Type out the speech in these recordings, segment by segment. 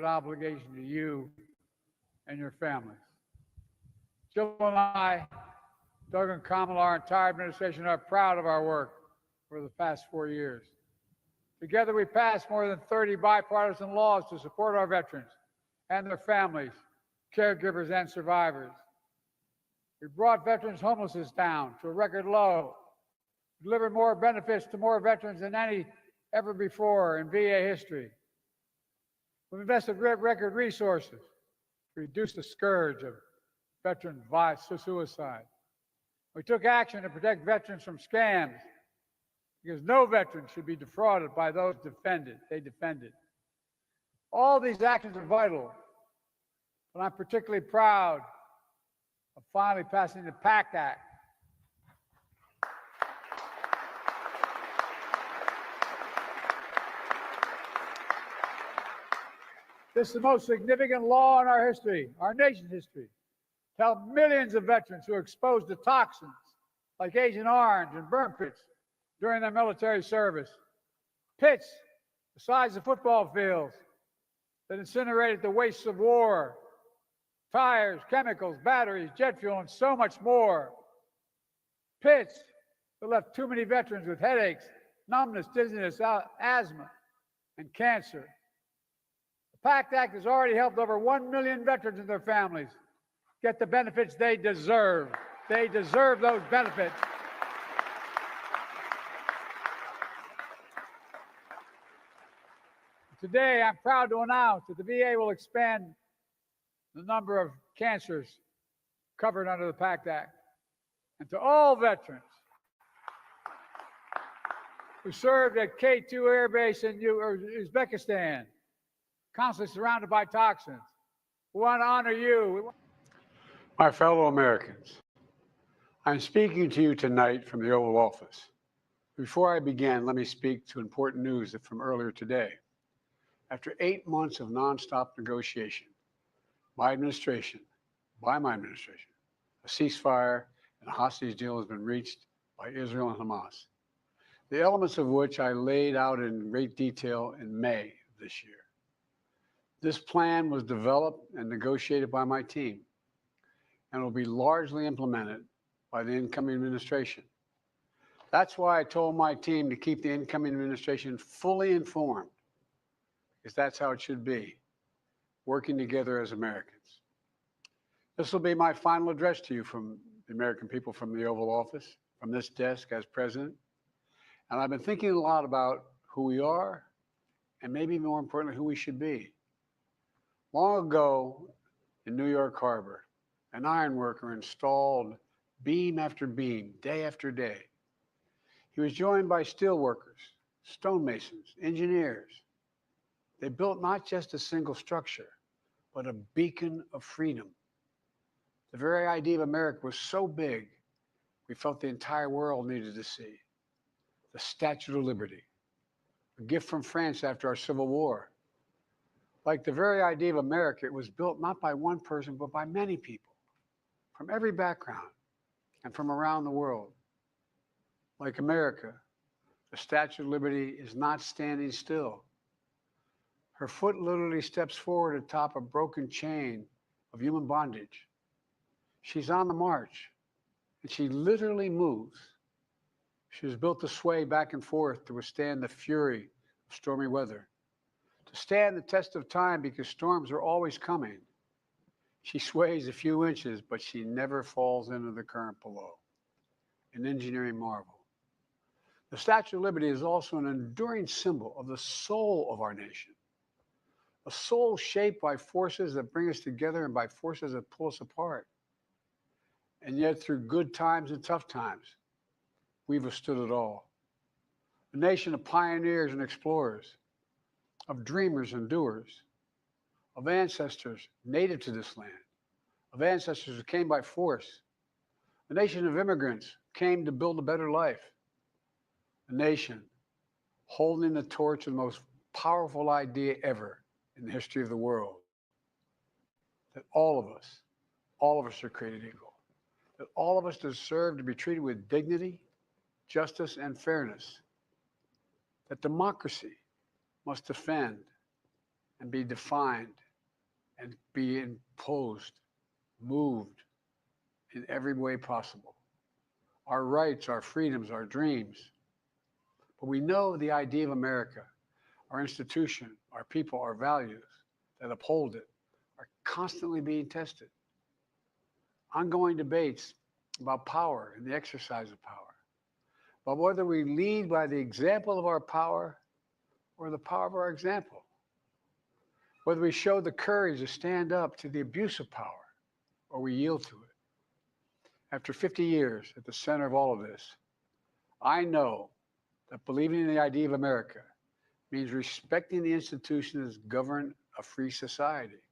obligation to you and your families. Jill and I, Doug and Kamala, our entire administration are proud of our work over the past 4 years. Together, we passed more than 30 bipartisan laws to support our veterans and their families, caregivers, and survivors. We brought veterans' homelessness down to a record low, delivered more benefits to more veterans than any ever before in VA history. We've invested record resources to reduce the scourge of veteran suicide. We took action to protect veterans from scams because no veteran should be defrauded by those they defended. All these actions are vital, but I'm particularly proud of finally passing the PACT Act. This is the most significant law in our history, our nation's history, to help millions of veterans who are exposed to toxins like Agent Orange and burn pits during their military service. Pits the size of football fields that incinerated the wastes of war, tires, chemicals, batteries, jet fuel, and so much more. Pits that left too many veterans with headaches, numbness, dizziness, asthma, and cancer. The PACT Act has already helped over 1 million veterans and their families get the benefits they deserve. They deserve those benefits. Today, I'm proud to announce that the VA will expand the number of cancers covered under the PACT Act. And to all veterans who served at K2 Air Base in Uzbekistan, constantly surrounded by toxins, we want to honor you. My fellow Americans, I'm speaking to you tonight from the Oval Office. Before I begin, let me speak to important news from earlier today. After 8 months of nonstop negotiation, by my administration, a ceasefire and a hostage deal has been reached by Israel and Hamas, the elements of which I laid out in great detail in May of this year. This plan was developed and negotiated by my team and will be largely implemented by the incoming administration. That's why I told my team to keep the incoming administration fully informed, because that's how it should be, working together as Americans. This will be my final address to you from the American people from the Oval Office, from this desk as president. And I've been thinking a lot about who we are and maybe more importantly, who we should be. Long ago in New York Harbor, an iron worker installed beam after beam, day after day. He was joined by steel workers, stonemasons, engineers. They built not just a single structure, but a beacon of freedom. The very idea of America was so big, we felt the entire world needed to see. The Statue of Liberty, a gift from France after our Civil War. Like the very idea of America, it was built not by one person, but by many people from every background and from around the world. Like America, the Statue of Liberty is not standing still. Her foot literally steps forward atop a broken chain of human bondage. She's on the march, and she literally moves. She was built to sway back and forth to withstand the fury of stormy weather, to stand the test of time because storms are always coming. She sways a few inches, but she never falls into the current below. An engineering marvel. The Statue of Liberty is also an enduring symbol of the soul of our nation. A soul shaped by forces that bring us together and by forces that pull us apart. And yet, through good times and tough times, we've withstood it all. A nation of pioneers and explorers, of dreamers and doers, of ancestors native to this land, of ancestors who came by force. A nation of immigrants came to build a better life. A nation holding the torch of the most powerful idea ever in the history of the world, that all of us are created equal, that all of us deserve to be treated with dignity, justice, and fairness, that democracy must defend and be defined and be imposed, moved in every way possible. Our rights, our freedoms, our dreams. But we know the idea of America, our institution, our people, our values that uphold it are constantly being tested. Ongoing debates about power and the exercise of power, but whether we lead by the example of our power or the power of our example, whether we show the courage to stand up to the abuse of power or we yield to it. After 50 years at the center of all of this, I know that believing in the idea of America means respecting the institutions that govern a free society,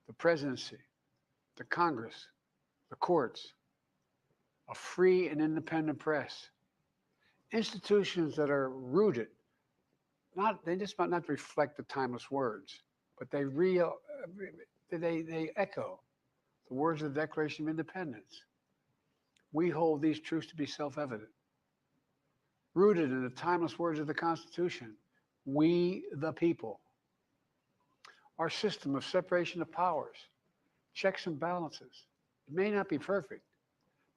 the presidency, the Congress, the courts, a free and independent press, institutions that are rooted, they just might not reflect the timeless words, but they echo the words of the Declaration of Independence. We hold these truths to be self-evident. Rooted in the timeless words of the Constitution, we the people. Our system of separation of powers, checks and balances, it may not be perfect,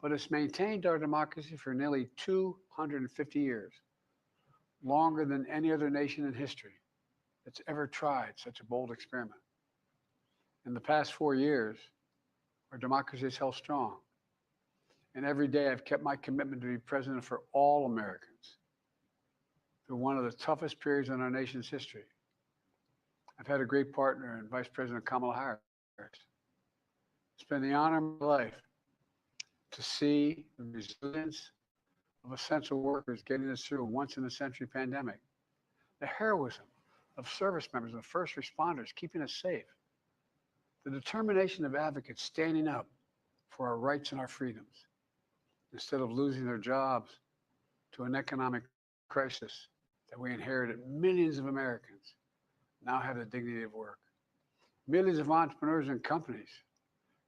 but it's maintained our democracy for nearly 250 years, longer than any other nation in history that's ever tried such a bold experiment. In the past 4 years, our democracy has held strong. And every day I've kept my commitment to be president for all Americans through one of the toughest periods in our nation's history. I've had a great partner in Vice President Kamala Harris. It's been the honor of my life to see the resilience of essential workers getting us through a once-in-a-century pandemic, the heroism of service members and first responders keeping us safe, the determination of advocates standing up for our rights and our freedoms instead of losing their jobs to an economic crisis that we inherited. Millions of Americans now have the dignity of work. Millions of entrepreneurs and companies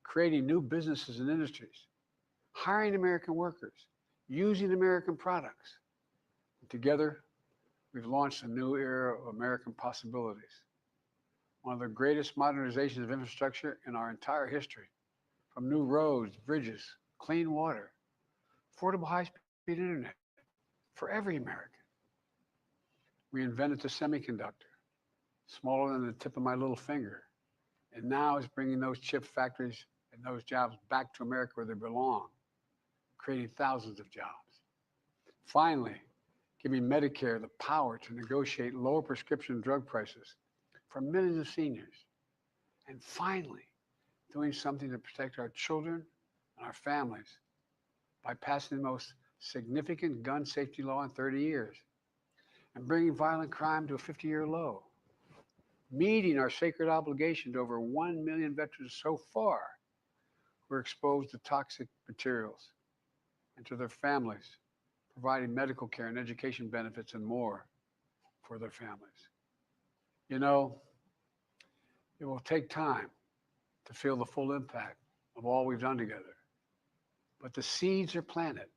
creating new businesses and industries, hiring American workers, using American products. And together, we've launched a new era of American possibilities. One of the greatest modernizations of infrastructure in our entire history, from new roads, bridges, clean water, affordable high-speed internet for every American. We invented the semiconductor, smaller than the tip of my little finger, and now is bringing those chip factories and those jobs back to America where they belong, creating thousands of jobs. Finally, giving Medicare the power to negotiate lower prescription drug prices for millions of seniors. And finally, doing something to protect our children and our families by passing the most significant gun safety law in 30 years and bringing violent crime to a 50-year low, meeting our sacred obligation to over 1 million veterans so far who are exposed to toxic materials, and to their families, providing medical care and education benefits and more for their families. You know, it will take time to feel the full impact of all we've done together, but the seeds are planted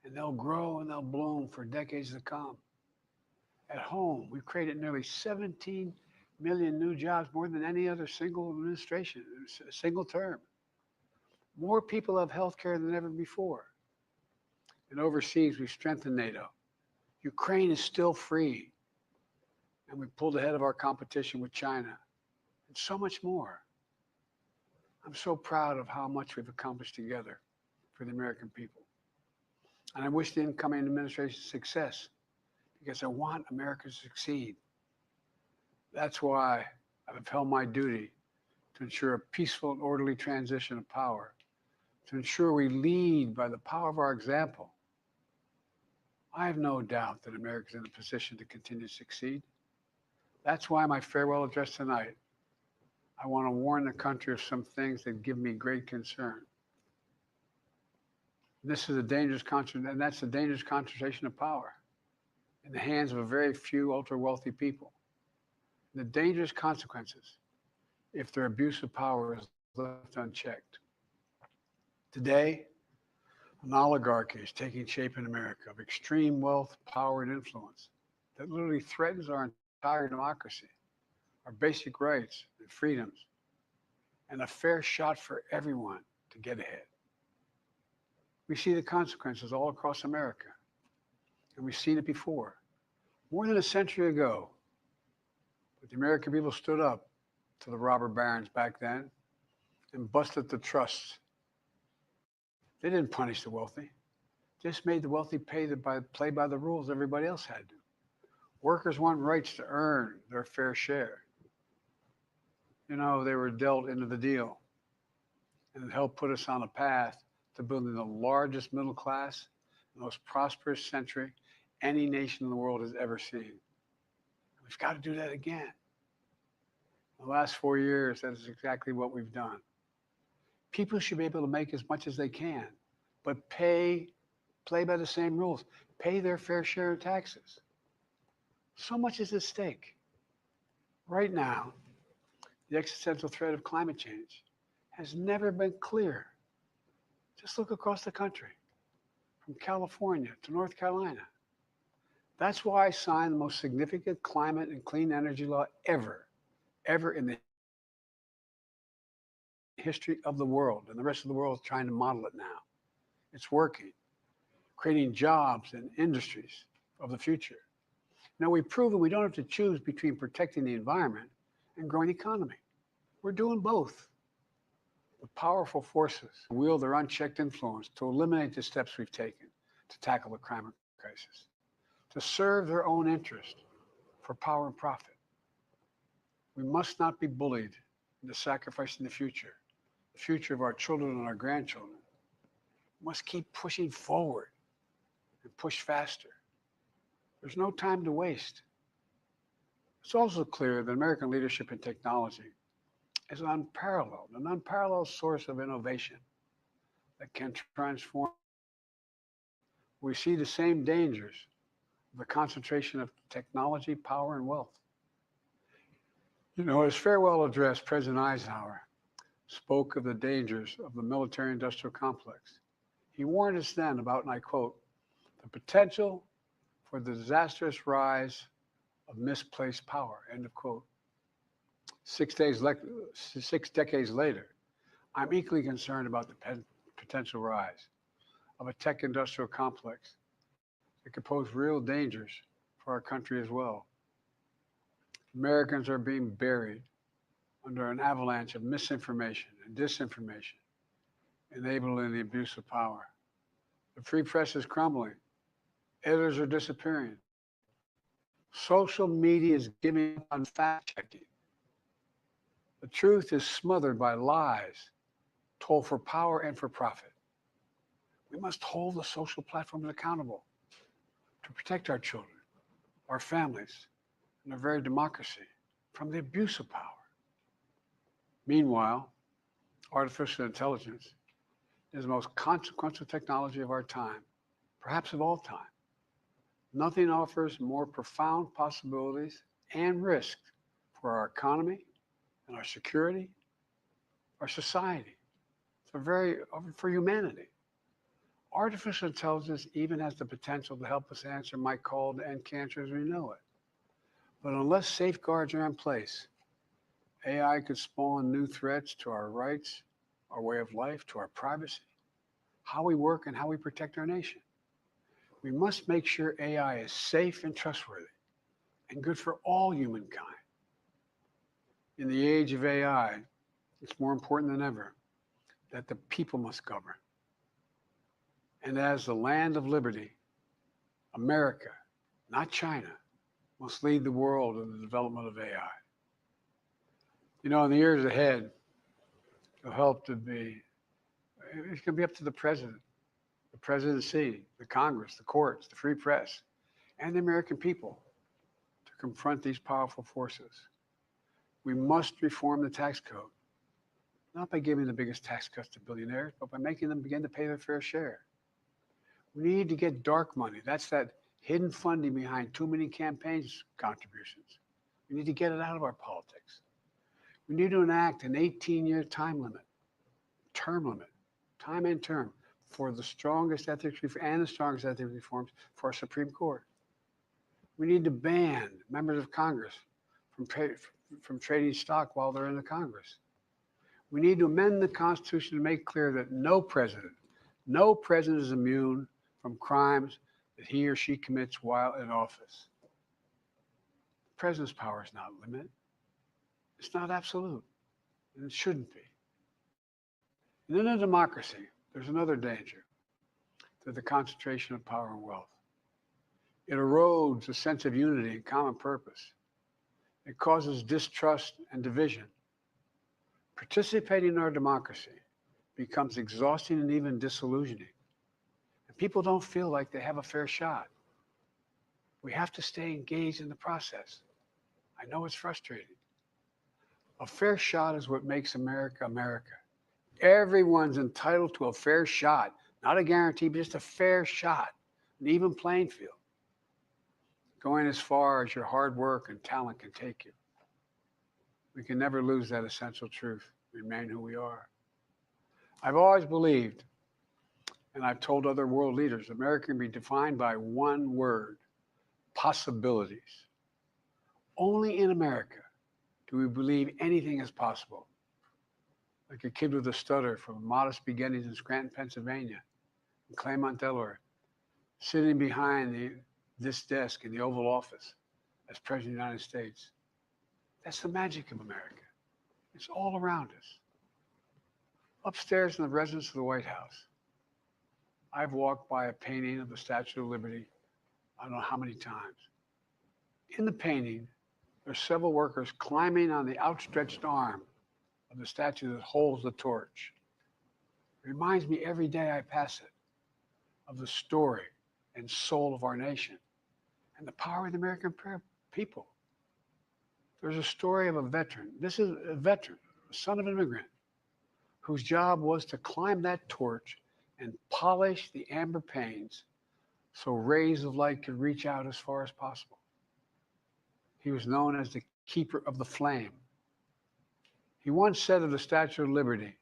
and they'll grow and they'll bloom for decades to come. At home, we've created nearly 17 million new jobs, more than any other single administration, single term. More people have health care than ever before. And overseas, we've strengthened NATO. Ukraine is still free. And we've pulled ahead of our competition with China and so much more. I'm so proud of how much we've accomplished together for the American people. And I wish the incoming administration success because I want America to succeed. That's why I've upheld my duty to ensure a peaceful and orderly transition of power, to ensure we lead by the power of our example. I have no doubt that America is in a position to continue to succeed. That's why my farewell address tonight, I want to warn the country of some things that give me great concern. This is a dangerous concentration, and that's a dangerous concentration of power in the hands of a very few ultra-wealthy people. The dangerous consequences if their abuse of power is left unchecked. Today, an oligarchy is taking shape in America of extreme wealth, power, and influence that literally threatens our entire democracy. our basic rights and freedoms, and a fair shot for everyone to get ahead. We see the consequences all across America, and we've seen it before. More than a century ago, the American people stood up to the robber barons back then and busted the trusts. They didn't punish the wealthy, just made the wealthy play by the rules everybody else had to. Workers want rights to earn their fair share. They were dealt into the deal, and it helped put us on a path to building the largest middle class, the most prosperous century any nation in the world has ever seen. We've got to do that again. In the last 4 years, that is exactly what we've done. People should be able to make as much as they can, but play by the same rules, pay their fair share of taxes. So much is at stake. Right now, the existential threat of climate change has never been clearer. Just look across the country, from California to North Carolina. That's why I signed the most significant climate and clean energy law ever in the history of the world, and the rest of the world is trying to model it now. It's working, creating jobs and industries of the future. Now, we've proven we don't have to choose between protecting the environment and growing the economy. We're doing both. The powerful forces wield their unchecked influence to eliminate the steps we've taken to tackle the climate crisis, to serve their own interest for power and profit. We must not be bullied into sacrificing the future of our children and our grandchildren. We must keep pushing forward and push faster. There's no time to waste. It's also clear that American leadership in technology is an unparalleled source of innovation that can transform. We see the same dangers of the concentration of technology, power, and wealth. His farewell address, President Eisenhower spoke of the dangers of the military-industrial complex. He warned us then about, and I quote, the potential for the disastrous rise of misplaced power, end of quote. 6 decades later, I'm equally concerned about the potential rise of a tech-industrial complex that could pose real dangers for our country as well. Americans are being buried under an avalanche of misinformation and disinformation, enabling the abuse of power. The free press is crumbling. Editors are disappearing. Social media is giving up on fact-checking. The truth is smothered by lies told for power and for profit. We must hold the social platforms accountable to protect our children, our families, and our very democracy from the abuse of power. Meanwhile, artificial intelligence is the most consequential technology of our time, perhaps of all time. Nothing offers more profound possibilities and risk for our economy and our security, our society, for humanity. Artificial intelligence even has the potential to help us answer my call to end cancer as we know it. But unless safeguards are in place, AI could spawn new threats to our rights, our way of life, to our privacy, how we work, and how we protect our nation. We must make sure AI is safe and trustworthy and good for all humankind. In the age of AI, it's more important than ever that the people must govern. And as the land of liberty, America, not China, must lead the world in the development of AI. In the years ahead, it's going to be up to the president, the presidency, the Congress, the courts, the free press, and the American people to confront these powerful forces. We must reform the tax code, not by giving the biggest tax cuts to billionaires, but by making them begin to pay their fair share. We need to get dark money. That's that hidden funding behind too many campaigns contributions. We need to get it out of our politics. We need to enact an 18-year time and term for the strongest ethics reforms for our Supreme Court. We need to ban members of Congress from trading stock while they're in the Congress. We need to amend the Constitution to make clear that no president is immune from crimes that he or she commits while in office. The president's power is not limited. It's not absolute, and it shouldn't be. And in a democracy, there's another danger to the concentration of power and wealth. It erodes a sense of unity and common purpose. It causes distrust and division. Participating in our democracy becomes exhausting and even disillusioning. And people don't feel like they have a fair shot. We have to stay engaged in the process. I know it's frustrating. A fair shot is what makes America, America. Everyone's entitled to a fair shot, not a guarantee, but just a fair shot, an even playing field, going as far as your hard work and talent can take you. We can never lose that essential truth, remain who we are. I've always believed, and I've told other world leaders, America can be defined by one word: possibilities. Only in America do we believe anything is possible. Like a kid with a stutter from modest beginnings in Scranton, Pennsylvania, and Claymont, Delaware, sitting behind this desk in the Oval Office as President of the United States. That's the magic of America. It's all around us. Upstairs in the residence of the White House, I've walked by a painting of the Statue of Liberty I don't know how many times. In the painting, there's several workers climbing on the outstretched arm of the statue that holds the torch. It reminds me every day I pass it of the story and soul of our nation and the power of the American people. There's a story of a veteran. This is a veteran, a son of an immigrant, whose job was to climb that torch and polish the amber panes so rays of light could reach out as far as possible. He was known as the keeper of the flame. He once said of the Statue of Liberty,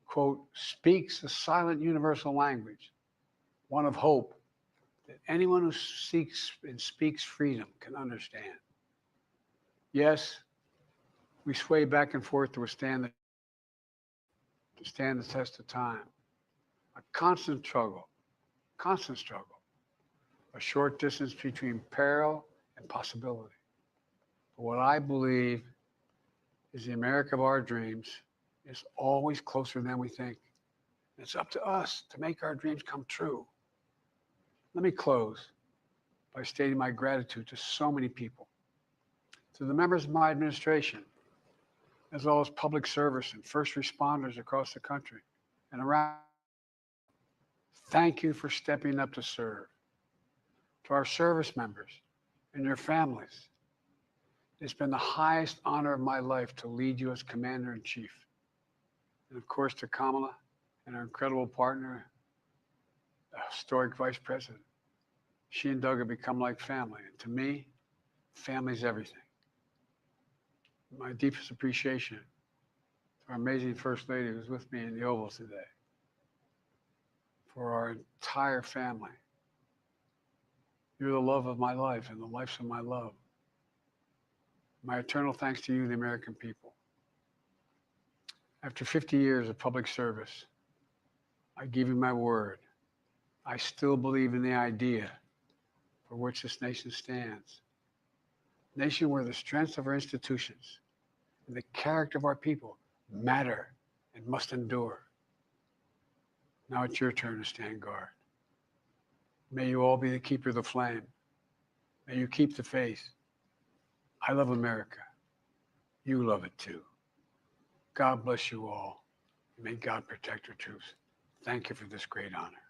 quote, speaks a silent universal language, one of hope that anyone who seeks and speaks freedom can understand. Yes, we sway back and forth to stand the test of time. A constant struggle, a short distance between peril and possibility. But what I believe is the America of our dreams is always closer than we think. It's up to us to make our dreams come true. Let me close by stating my gratitude to so many people, to the members of my administration, as well as public service and first responders across the country and around. Thank you for stepping up to serve. To our service members and your families, it's been the highest honor of my life to lead you as Commander-in-Chief. And of course, to Kamala and our incredible partner, historic Vice President. She and Doug have become like family. And to me, family's everything. My deepest appreciation to our amazing First Lady who's with me in the Oval today. For our entire family. You're the love of my life and the lives of my love. My eternal thanks to you, the American people. After 50 years of public service, I give you my word. I still believe in the idea for which this nation stands. A nation where the strength of our institutions and the character of our people matter and must endure. Now it's your turn to stand guard. May you all be the keeper of the flame. May you keep the faith. I love America. You love it too. God bless you all. May God protect our troops. Thank you for this great honor.